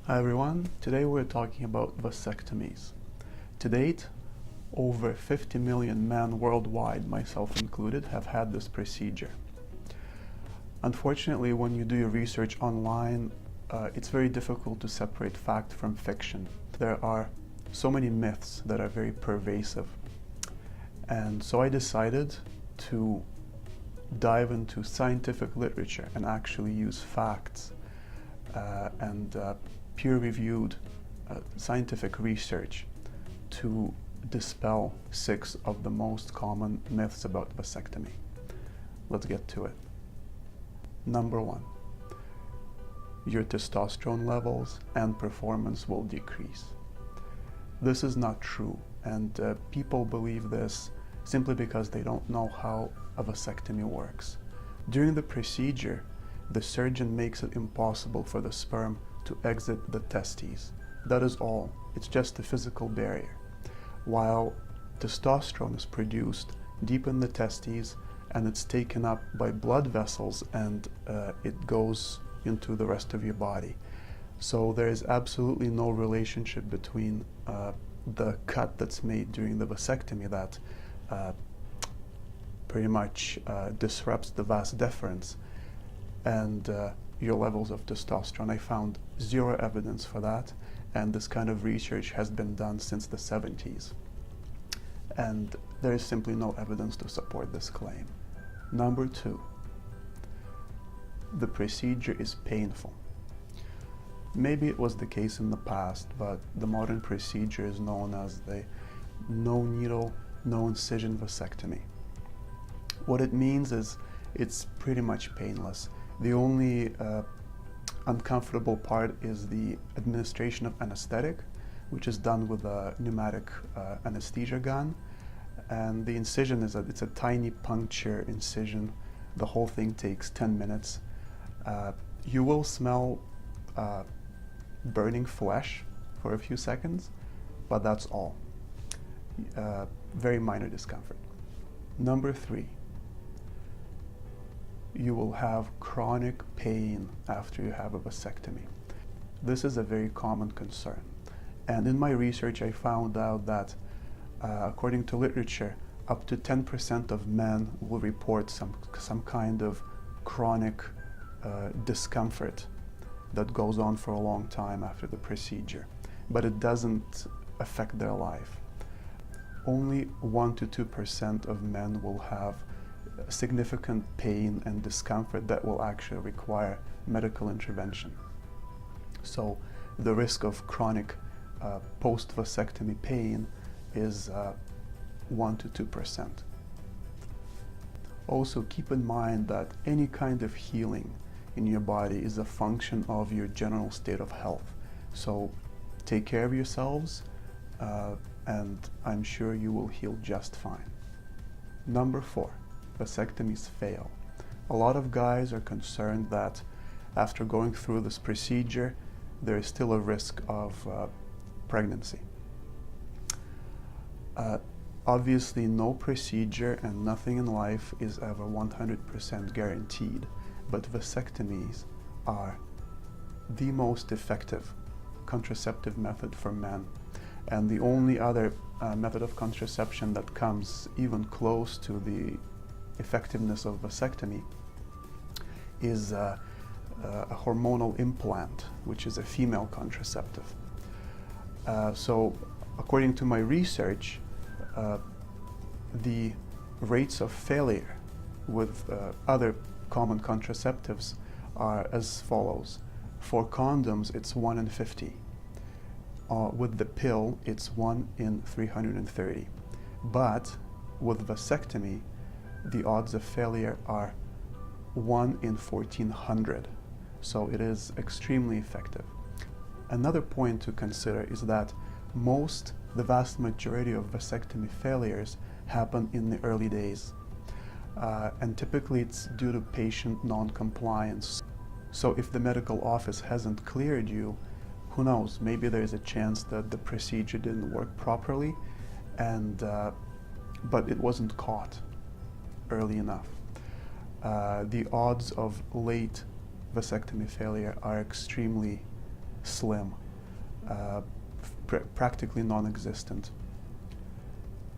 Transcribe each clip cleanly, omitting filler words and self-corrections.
Hi everyone, today we're talking about vasectomies. To date, over 50 million men worldwide, myself included, have had this procedure. Unfortunately, when you do your research online, it's very difficult to separate fact from fiction. There are so many myths that are very pervasive. And so I decided to dive into scientific literature and actually use facts and peer-reviewed scientific research to dispel 6 of the most common myths about vasectomy. Let's get to it. Number 1, your testosterone levels and performance will decrease. This is not true, and people believe this simply because they don't know how a vasectomy works. During the procedure, the surgeon makes it impossible for the sperm to exit the testes. That is all. It's just a physical barrier. While testosterone is produced deep in the testes and it's taken up by blood vessels and it goes into the rest of your body. So there is absolutely no relationship between the cut that's made during the vasectomy that pretty much disrupts the vas deferens and your levels of testosterone. I found 0 evidence for that, and this kind of research has been done since the 70s. And there is simply no evidence to support this claim. Number 2, the procedure is painful. Maybe it was the case in the past, but the modern procedure is known as the no needle, no incision vasectomy. What it means is it's pretty much painless. The only uncomfortable part is the administration of anesthetic, which is done with a pneumatic anesthesia gun. And the incision it's a tiny puncture incision. The whole thing takes 10 minutes. You will smell burning flesh for a few seconds, but that's all. Very minor discomfort. Number 3, you will have chronic pain after you have a vasectomy. This is a very common concern. And in my research, I found out that according to literature, up to 10% of men will report some kind of chronic discomfort that goes on for a long time after the procedure, but it doesn't affect their life. Only 1 to 2% of men will have significant pain and discomfort that will actually require medical intervention. So the risk of chronic post-vasectomy pain is 1 to 2%. Also keep in mind that any kind of healing in your body is a function of your general state of health. So take care of yourselves and I'm sure you will heal just fine. Number 4, vasectomies fail. A lot of guys are concerned that after going through this procedure, there is still a risk of pregnancy. Obviously, no procedure and nothing in life is ever 100% guaranteed, but vasectomies are the most effective contraceptive method for men. And the only other method of contraception that comes even close to the effectiveness of vasectomy is a hormonal implant, which is a female contraceptive. So according to my research, the rates of failure with other common contraceptives are as follows. For condoms, it's 1 in 50. With the pill, it's 1 in 330. But with vasectomy, the odds of failure are 1 in 1400. So it is extremely effective. Another point to consider is that the vast majority of vasectomy failures happen in the early days. And typically it's due to patient non-compliance. So if the medical office hasn't cleared you, who knows, maybe there's a chance that the procedure didn't work properly, but it wasn't caught early enough. The odds of late vasectomy failure are extremely slim, practically non-existent.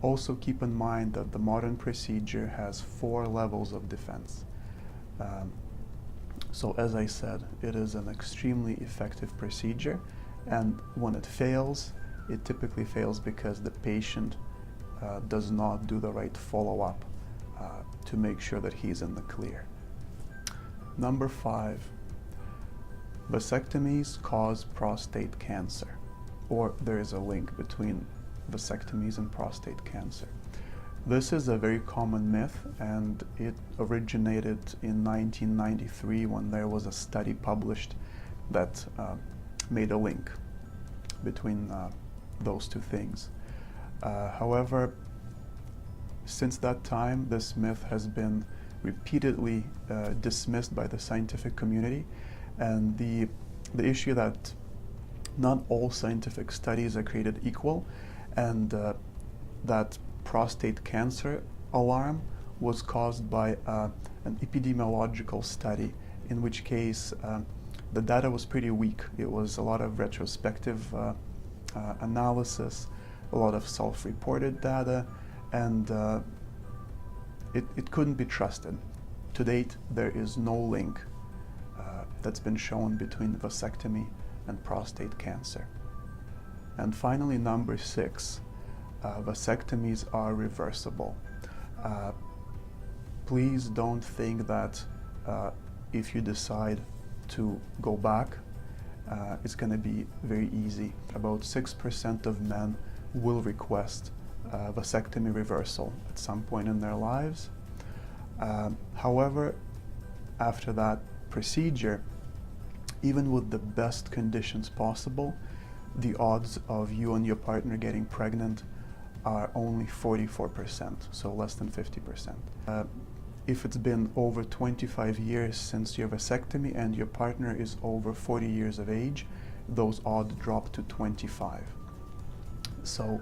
Also keep in mind that the modern procedure has 4 levels of defense. So as I said, it is an extremely effective procedure, and when it fails, it typically fails because the patient does not do the right follow-up to make sure that he's in the clear. Number 5, vasectomies cause prostate cancer, or there is a link between vasectomies and prostate cancer. This is a very common myth, and it originated in 1993 when there was a study published that made a link between those two things. However, since that time, this myth has been repeatedly dismissed by the scientific community, and the issue that not all scientific studies are created equal, and that prostate cancer alarm was caused by an epidemiological study, in which case the data was pretty weak. It was a lot of retrospective analysis, a lot of self-reported data, and it couldn't be trusted. To date, there is no link that's been shown between vasectomy and prostate cancer. And finally, number 6, vasectomies are reversible. Please don't think that if you decide to go back, it's going to be very easy. About 6% of men will request vasectomy reversal at some point in their lives. However, after that procedure, even with the best conditions possible, the odds of you and your partner getting pregnant are only 44%, so less than 50%. If it's been over 25 years since your vasectomy and your partner is over 40 years of age, those odds drop to 25. So,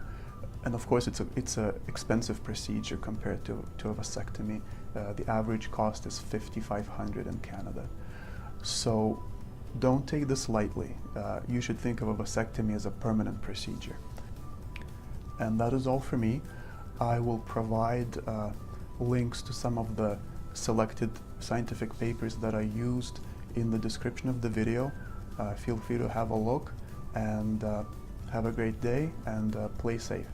and of course it's a expensive procedure compared to a vasectomy. The average cost is $5,500 in Canada. So don't take this lightly. You should think of a vasectomy as a permanent procedure. And that is all for me. I will provide links to some of the selected scientific papers that I used in the description of the video. Feel free to have a look, and have a great day, and play safe.